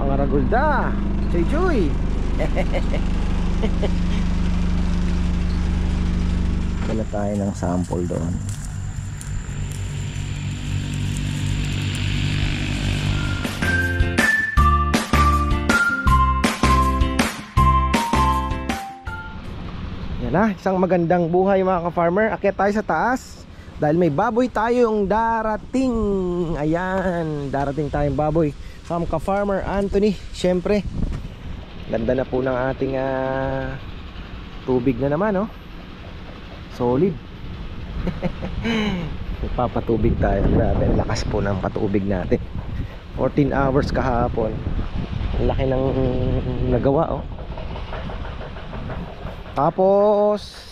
mga ragulda. Choy choy. Dala tayo ng sample doon. Yan na, isang magandang buhay mga ka-farmer. Akyat tayo sa taas dahil may baboy tayong darating. Ayan, darating tayong baboy sa ka-farmer Anthony. Siyempre, ganda na po ng ating tubig na naman, oh. Solid. Papatubig tayo. Grabe, ang lakas po ng patubig natin. 14 hours kahapon. Ang laki ng nagawa, oh. Tapos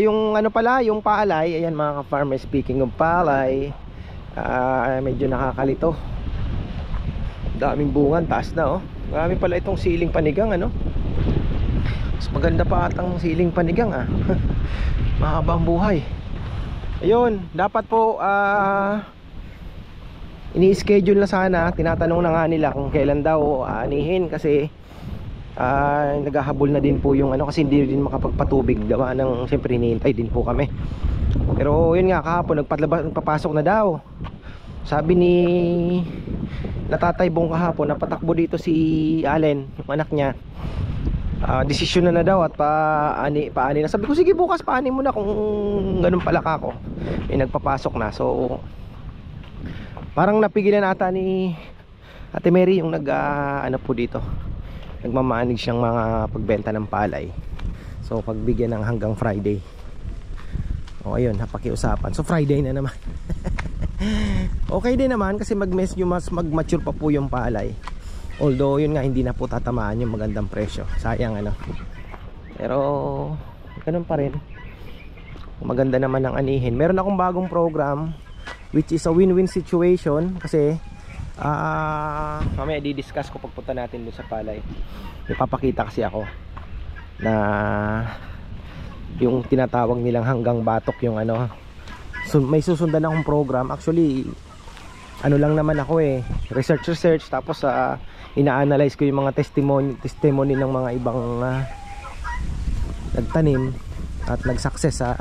yung ano pala, yung palay. Ayan mga ka-farmer, speaking of palay, medyo nakakalito. Daming bungan, taas na, oh. Marami pala itong siling panigang, ano. Mas maganda pa atang siling panigang, mahabang buhay. Ayun, dapat po ini-schedule na sana. Tinatanong na nga nila kung kailan daw anihin kasi naghahabol na din po yung ano, kasi hindi din makapagpatubig gawa ng siyempre hinihintay din po kami. Pero yun nga, kahapon nagpapasok na daw. Sabi ni Natatay Bong kahapon, napatakbo dito si Allen, yung anak niya. Desisyon na daw at paani na. Sabi ko sige bukas paani mo na kung ganun pala ka ako. Nagpapasok na. So parang napigilan ata ni Ate Mary yung ano po dito. Nagmamanig siyang mga pagbenta ng palay. So pagbigyan ng hanggang Friday. O ayun, napakiusapan. So Friday na naman. Okay din naman kasi mag-mature pa po yung palay. Although yun nga, hindi na po tatamaan yung magandang presyo. Sayang ano. Pero ganun pa rin. Maganda naman ang anihin. Meron akong bagong program which is a win-win situation. Kasi mamaya di-discuss ko pagpunta natin doon sa palay. Ipapakita kasi ako na yung tinatawag nilang hanggang batok yung ano. So, may susundan akong program. Actually ano lang naman ako research tapos ina-analyze ko yung mga testimony ng mga ibang nagtanim at nag-success sa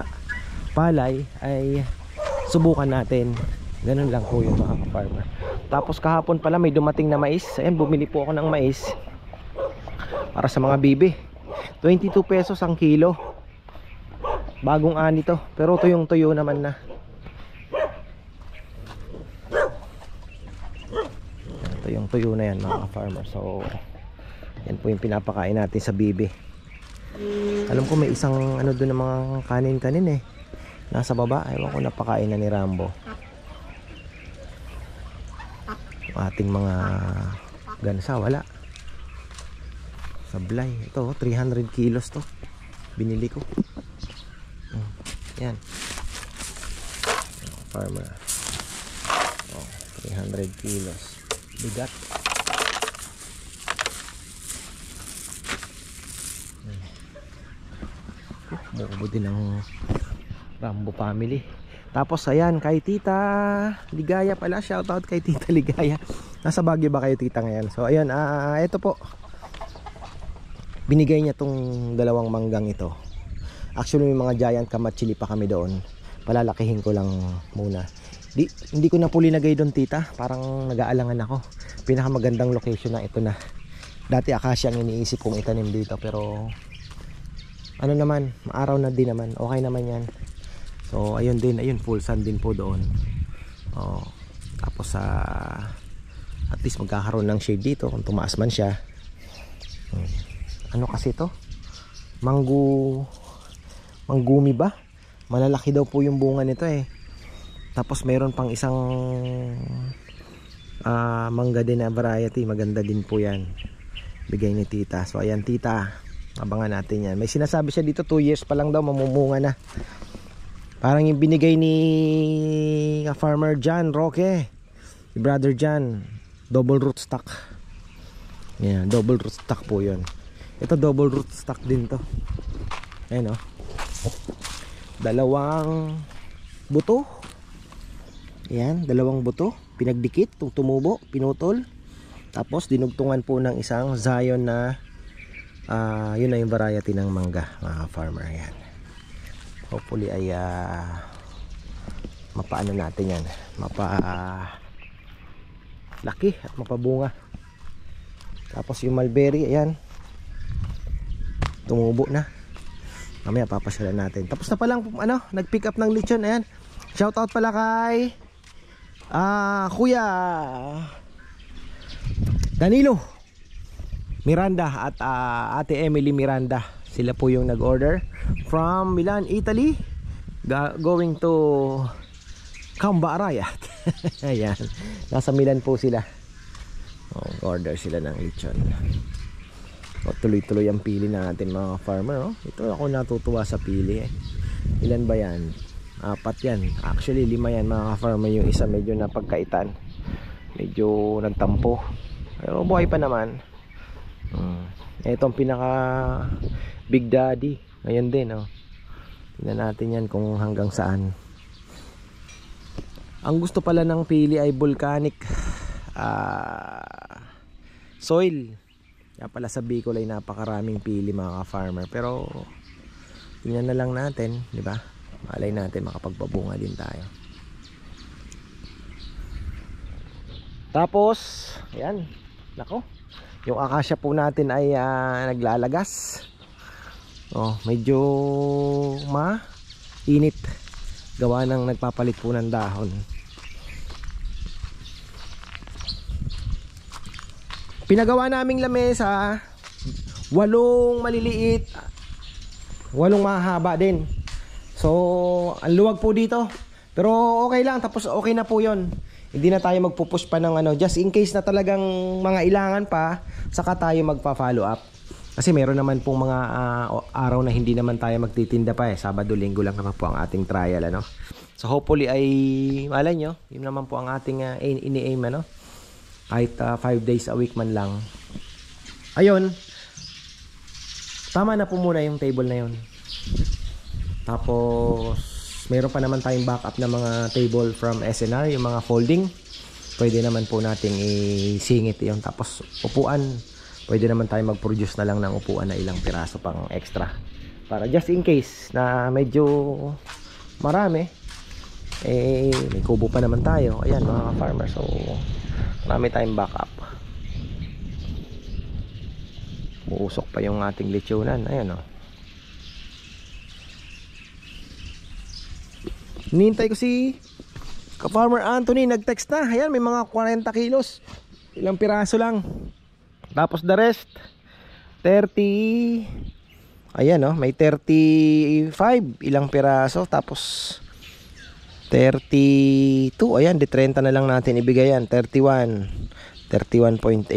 palay, ay subukan natin. Ganun lang po yung mga farmer. Tapos kahapon pala may dumating na mais. Ayan, bumili po ako ng mais para sa mga bibi. 22 pesos ang kilo. Bagong ani to, pero tuyong tuyo naman na. Yung tuyo na yan mga farmer. So yan po yung pinapakain natin sa bibi. Alam ko may isang ano doon ng mga kanin nasa baba. Ewan ko, napakain na ni Rambo ating mga gansa. Wala, sablay. Ito 300 kilos to binili ko. Yan farmer. 300 kilos bigat. Buo din ng Rambo family. Tapos ayan, kay Tita Ligaya pala. Shoutout kay Tita Ligaya. Nasa Baguio ba kayo tita ngayon? So ayan, ito po, binigay niya tong dalawang manggang ito. Actually may mga giant kamatsili pa kami doon. Palalakihin ko lang muna. Hindi ko na po linagay doon tita. Parang nag-aalangan ako. Pinakamagandang location na ito na. Dati acacia ang iniisip kong itanim dito. Pero ano naman, maaraw na din naman. Okay naman yan. So ayun din, ayun, full sun din po doon. Tapos at least magkakaroon ng shade dito kung tumaas man siya. Ano kasi to? Manggumi ba? Malalaki daw po yung bunga nito Tapos mayroon pang isang mangga din na variety. Maganda din po yan. Bigay ni tita. So ayan tita, abangan natin yan. May sinasabi siya dito 2 years pa lang daw mamumunga na. Parang yung binigay ni Farmer John Roque, Brother John, double root stock. Yeah, double root stock po yun. Ito double root stock din to. Ayan dalawang buto. Yan, dalawang buto. pinagdikit, tumubo, pinutol. Tapos dinugtungan po ng isang Zion na yun na yung variety ng mangga, mga farmer. Yan. Hopefully ay mapaano natin yan, laki at mapabunga. Tapos yung mulberry, ayan, tumubo na. Mamaya papasyalan natin. Tapos na palang nag-pick up ng lechon. Ayan, shout out pala kay Kuya Danilo Miranda at Ate Emily Miranda. Sila po yung nag-order from Milan, Italy, going to Camba Arayat. Ayan, nasa Milan po sila. Order sila ng lechon. Tuloy-tuloy ang pili natin, mga farmer. Ito ako natutuwa sa pili. Ilan ba yan? 4 yan. Actually 5 yan, mga farmer. Yung isa medyo napagkaitan, medyo nagtampo, pero buhay pa naman. Ito ang pinaka Big Daddy. Ngayon din. Tingnan natin yan kung hanggang saan. Ang gusto pala ng pili ay volcanic soil. Kaya pala sa Bicol ay napakaraming pili, mga farmer. Pero tingnan na lang natin, di ba? Malay natin makapagpabunga din tayo. Tapos ayan, nako, yung akasya po natin ay naglalagas. Medyo mainit, gawa ng nagpapalit po ng dahon. Pinagawa naming lamesa, 8 maliliit, 8 mahaba din. So ang luwag po dito, pero okay lang. Tapos okay na po yon. Hindi na tayo magpupush pa ng just in case na talagang mga ilangan pa, saka tayo magpa-follow up. Kasi meron naman pong mga araw na hindi naman tayo magtitinda pa. Sabado, Linggo lang naman po ang ating trial, So hopefully ay malay nyo, yun naman po ang ating ini-aim, kahit 5 days a week man lang. Ayun, tama na po muna yung table na yun. Tapos meron pa naman tayong backup na mga table from SNR, yung mga folding. Pwede naman po nating isingit yun. Tapos upuan, pwede naman tayo mag-produce na lang ng upuan na ilang piraso pang extra, para just in case na medyo marami, may kubo pa naman tayo. Ayan, mga farmer, so marami tayong backup. Uusok pa yung ating lechonan. Ayan, hinihintay ko si Ka-Farmer Anthony, nag-text na. Ayan, may mga 40 kilos, ilang piraso lang. Tapos the rest 30. Ayan, may 35 ilang piraso. Tapos 32. Ayan, di 30 na lang natin ibigay yan. 31, 31.8,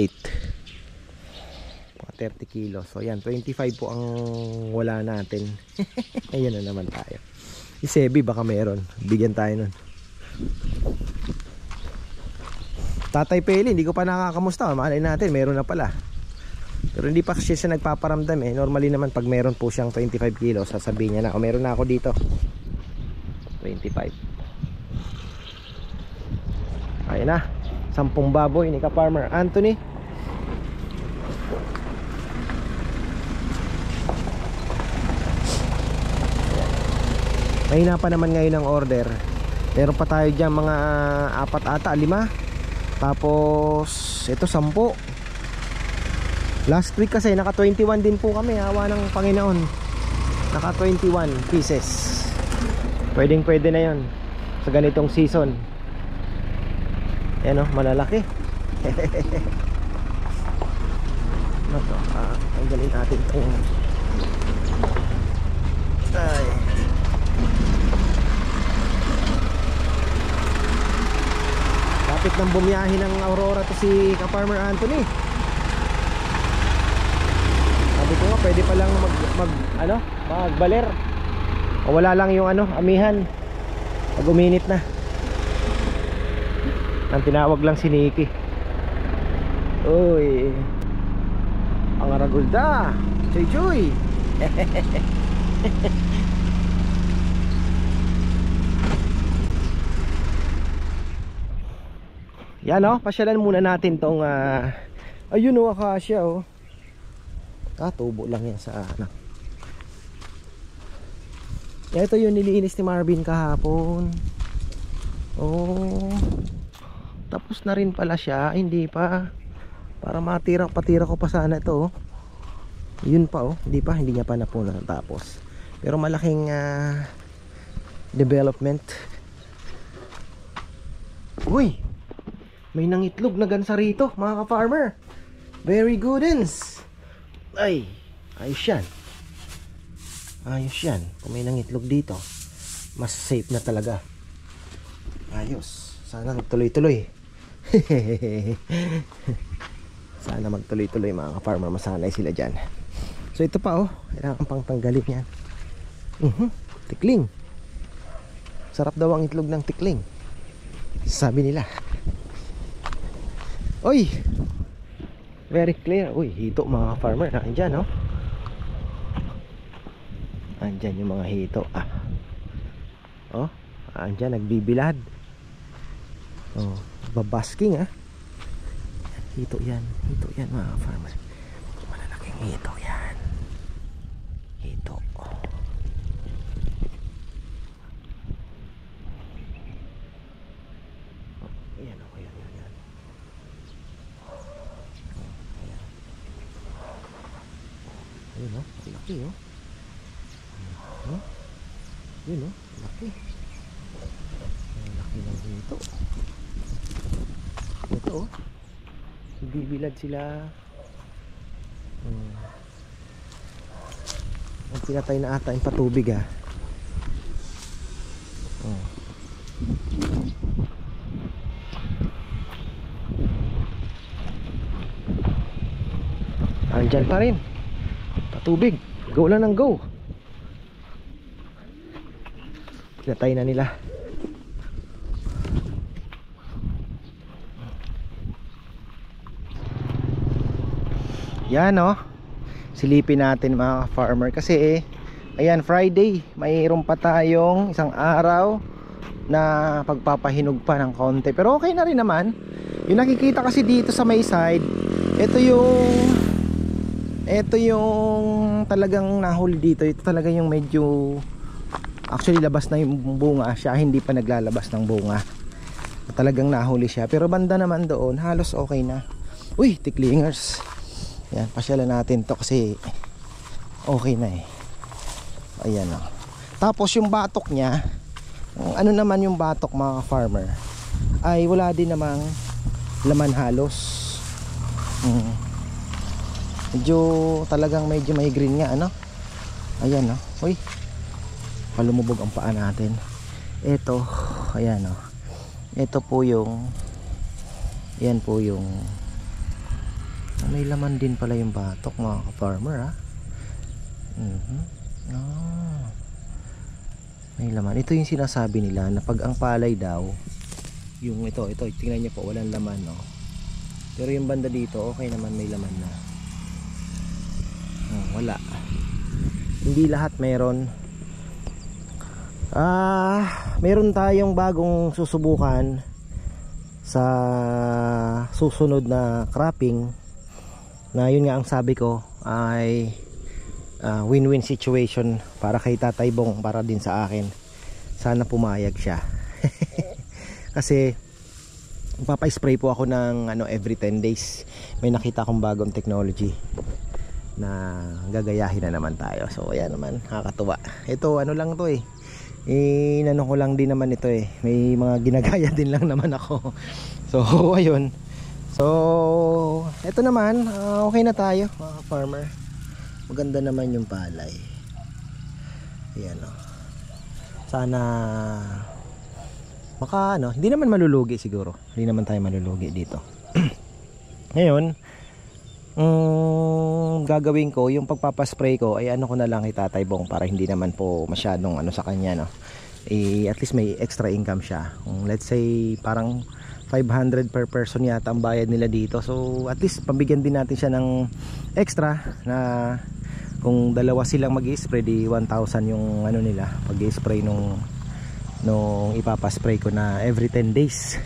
30 kilos. So ayan, 25 po ang wala natin. Ayan na naman tayo. Si Sebi baka meron, bigyan tayo nun. Tatay Peli, hindi ko pa nakakamusta. Malay natin, meron na pala. Pero hindi pa siya nagpaparamdam. Normally naman pag meron po siyang 25 kilos, sasabihin niya na, meron na ako dito 25. Ayun na, 10 baboy ni Ka-Farmer Anthony. Mahina pa naman ngayon ang order. Meron pa tayo dyan mga 4 ata, 5. Tapos ito 10. Last week kasi naka 21 din po kami, awa ng Panginoon. Naka 21 pieces. Pwedeng pwede na yon sa ganitong season. Ayan, malalaki. Ang galing natin itong ay. Kapit ng bumiyahin ng Aurora to si Ka-Farmer Anthony. Sabi ko nga, pwede pa lang magbaler. O wala lang yung amihan pag uminit na. Ang tinawag lang si Nikki. Uy, ang aragulda, Choy Choy. Yan oh, pasyalan muna natin tong ayun oh, acacia oh. Tubo lang yan sa ano. Ito yung nilinis ni Marvin kahapon. Oh. Tapos na rin pala siya, hindi pa. Para patira ko pa sana ito oh. Yun pa oh, hindi niya pa napunan tapos. Pero malaking development. Uy, may nangitlog na gansa rito mga ka-farmer. Very good ins. Ay, ayos yan. Ayos yan. Kung may nangitlog dito, mas safe na talaga. Ayos. Sana magtuloy-tuloy. Sana magtuloy-tuloy mga ka-farmer. Masanay sila dyan. So ito pa oh, kailangan pang tanggalin yan. Tikling. Sarap daw ang itlog ng tikling, sabi nila. Oy, very clear. Uy, hito mga farmer. Nandyan no. Andyan yung mga hito. Oh, andyan nagbibilad. Oh, babasking Hito yan mga farmer. Malalaking hito yan. Hito. Ayan o, ayan. Ayun o, laki o. Yun o, laki. Laki ng hito. Ito o, bibilad sila. Ang pinatay na ata yung patubig andyan pa rin patubig. Go lang ng go. Pinatay na nila. Yan silipin natin mga farmer kasi ayan, Friday mayroon pa tayong isang araw na pagpapahinog pa ng konti, pero okay na rin naman. Yung nakikita kasi dito sa may side, ito yung talagang nahuli dito. Ito talaga yung medyo, actually labas na yung bunga siya, hindi pa naglalabas ng bunga, talagang nahuli siya. Pero banda naman doon halos okay na. Uy, tiklingers. Yan, pasyalan natin to kasi okay na ayan o. Tapos yung batok niya, ano naman yung batok mga farmer, ay wala din namang laman halos. Medyo talagang medyo may green nga ayan o. Uy, palumubog ang paa natin. Ito, ayan o. Ito po yung, yan po yung, may laman din pala yung batok mga ka-farmer may laman. Ito yung sinasabi nila na pag ang palay daw, yung ito tingnan nyo po, walang laman pero yung banda dito okay naman, may laman na. Wala, hindi lahat meron. Meron tayong bagong susubukan sa susunod na cropping, na yun nga ang sabi ko ay win-win situation para kay Tatay Bong, para din sa akin. Sana pumayag siya. Kasi papa-spray po ako ng every 10 days. May nakita akong bagong technology na gagayahin na naman tayo. So ayan naman, nakakatuwa. Ito lang to inano ko lang din naman ito may mga ginagaya din lang naman ako. So ayun. So ito naman, okay na tayo mga farmer. Maganda naman yung palay. Ayan sana maka hindi naman malulugi siguro. Hindi naman tayo malulugi dito. Ngayon, gagawin ko yung pagpapaspray ko ay ko na lang kay Tatay Bong para hindi naman po masyadong sa kanya at least may extra income siya. Let's say parang 500 per person yata ang bayad nila dito. So at least pambigyan din natin siya ng extra na kung dalawa silang mag-i-spray di 1,000 yung nila pag-i-spray nung ipapaspray ko na every 10 days.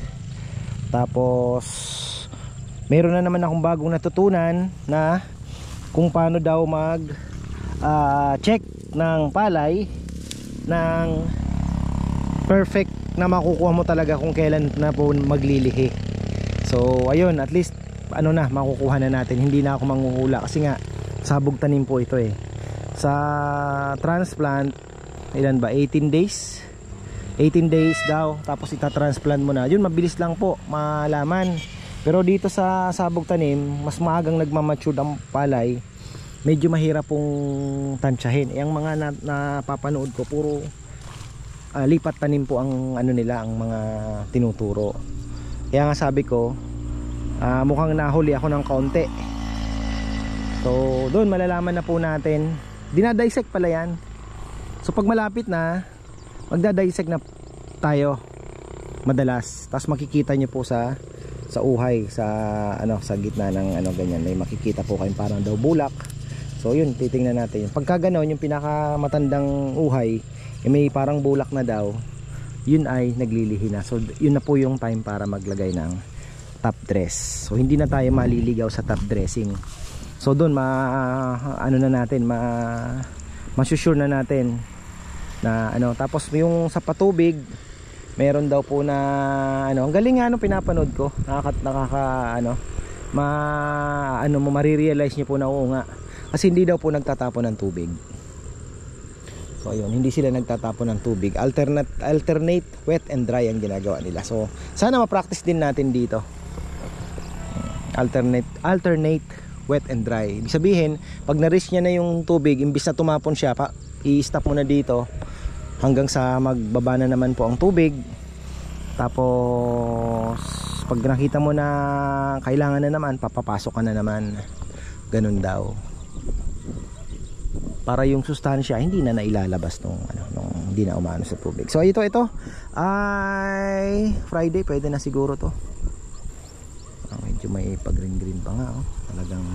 Tapos meron na naman akong bagong natutunan na kung paano daw mag check ng palay ng perfect na makukuha mo talaga kung kailan na po maglilihi. So ayun, at least ano na, makukuha na natin. Hindi na ako manghuhula kasi nga sabog tanim po ito eh. Sa transplant, ilan ba? 18 days? 18 days daw, tapos itatransplant mo na. Yun, mabilis lang po malaman. Pero dito sa sabog tanim, mas maagang nagmamature ang palay. Medyo mahirap pong tansyahin. Yung mga napapanood ko, puro lipat tanim po ang ano nila, ang mga tinuturo. Kaya nga sabi ko, mukhang nahuli ako ng kaunti. So doon malalaman na po natin. Dinadissect pala yan. So pag malapit na, magdadissect na tayo madalas. Tapos makikita nyo po sa uhay, sa ano, sa gitna ng ano ganyan, may makikita po kayong parang daw bulak. So yun, titingnan natin. Pagka gano'n, yung pinakamatandang uhay, may parang bulak na daw, yun ay naglilihi na. So yun na po yung time para maglagay ng top dress. So hindi na tayo maliligaw sa top dressing. So doon ano na natin, ma-sure na natin na ano. Tapos yung sa patubig, meron daw po na ano, ang galing nga ano, pinapanood ko, marirealize niyo po na oo nga, kasi hindi daw po nagtatapon ng tubig. So ayun, hindi sila nagtatapon ng tubig, alternate wet and dry ang ginagawa nila. So sana ma-practice din natin dito, alternate wet and dry. Ibig sabihin, pag na-reach niya na yung tubig, imbis na tumapon siya, i-stop mo na dito hanggang sa magbaba na naman po ang tubig. Tapos pag nakita mo na kailangan na naman, papapasok ka na naman. Ganun daw, para yung sustansya hindi na nailalabas nung hindi na umano sa tubig. So ito ay Friday, pwede na siguro to. Medyo may pag-green pa nga, oh. Talagang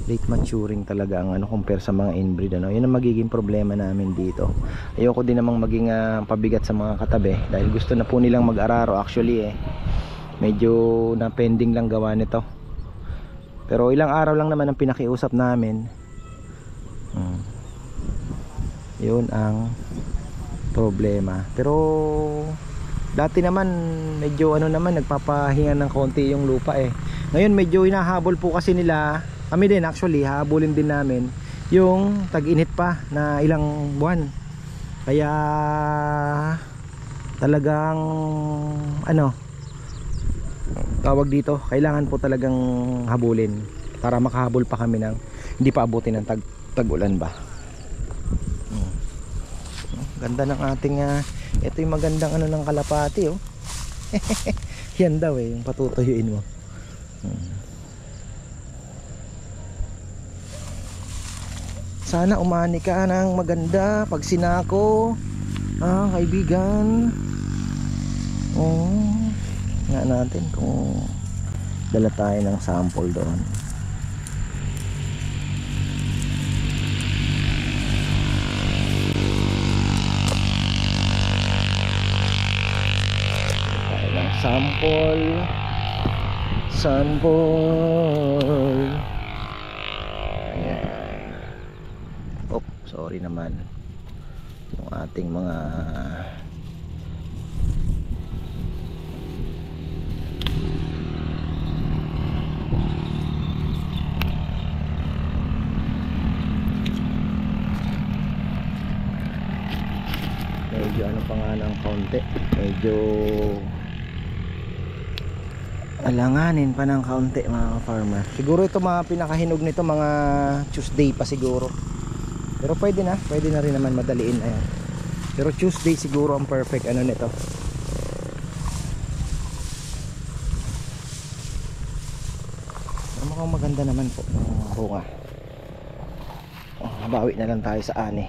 late maturing talaga ang ano, compare sa mga inbreed ano. Yun ang magiging problema namin dito. Ayoko din namang maging pabigat sa mga katabi, dahil gusto na po nilang mag-araro. Actually medyo na pending lang gawa nito. Pero ilang araw lang naman ang pinakiusap namin. Yun ang problema. Pero dati naman medyo nagpapahinga ng konti yung lupa eh. Ngayon medyo hinahabol po kasi nila. Kami din actually, hahabulin din namin yung tag-init pa na ilang buwan. Kaya talagang tawag dito, kailangan po talagang habulin para makahabol pa kami ng hindi pa abutin ng tag-ulan ba. Ganda ng ating ito yung magandang ng kalapati, oh. Yan daw yung patutuyuin mo. Sana umani ka ng maganda pag sinako, kaibigan. Nga natin kung dala tayo ng sample doon. Sample. Ayan. Oh, sorry naman. Yung ating mga medyo pa nga ng kaunti, medyo alanganin pa ng kaunti mga farmer. Siguro ito mga pinakahinog nito mga Tuesday pa siguro. Pero pwede na rin naman madaliin. Ayan. Pero Tuesday siguro ang perfect nito. Pero mukhang maganda naman po ang bunga. Bawi na lang tayo sa ani.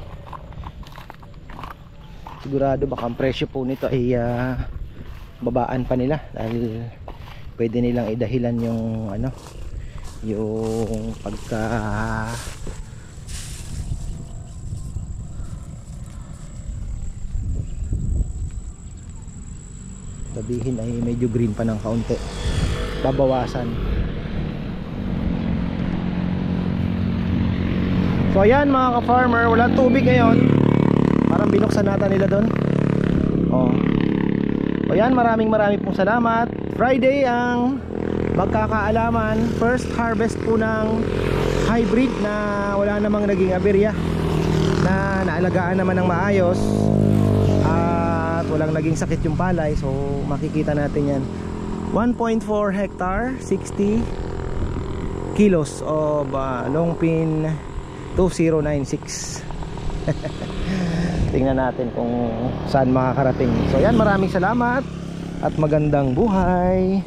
Sigurado baka ang presyo po nito ay babaan pa nila, dahil pwede nilang idahilan yung yung pagka ito sabihin ay medyo green pa ng kaunti, babawasan. So ayan mga ka-farmer, walang tubig ngayon, parang binuksan nata nila doon. O yan, maraming pong salamat. Friday ang magkakaalaman, first harvest po ng hybrid na wala namang naging aberya, na naalagaan naman ng maayos at walang naging sakit yung palay. So makikita natin yan, 1.4 hectare, 60 kilos of longpin 2096. Tingnan natin kung saan makakarating. So yan, maraming salamat at magandang buhay.